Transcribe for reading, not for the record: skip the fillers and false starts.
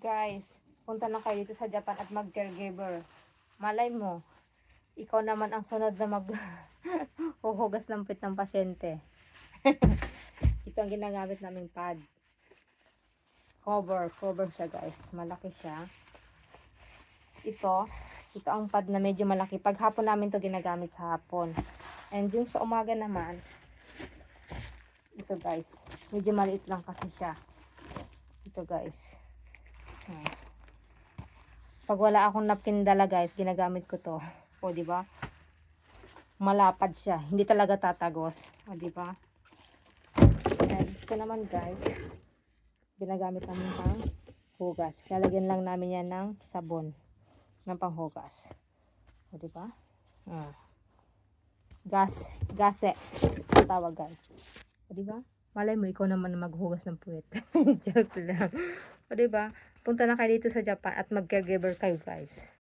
Guys, punta na kayo dito sa Japan at mag-caregiver. Malay mo, ikaw naman ang sunod na huhugas ng pit ng pasyente. Ito ang ginagamit naming pad. Cover siya guys. Malaki siya. Ito ang pad na medyo malaki. Pag hapon namin to ginagamit sa hapon. And yung sa umaga naman, ito guys, medyo maliit lang kasi siya. Ito guys. Pag wala akong napkin dala guys, ginagamit ko to. O di ba? Malapad siya, hindi talaga tatagos. O di ba? And ito naman guys, ginagamit namin pang hugas. Lalagyan lang namin yan ng sabon ng panghugas. O di ba? Gase tawag guys. O di ba? Malay mo ikaw naman maghugas ng puwet. Joke lang. O di ba? Punta na kayo dito sa Japan at mag-caregiver kayo guys.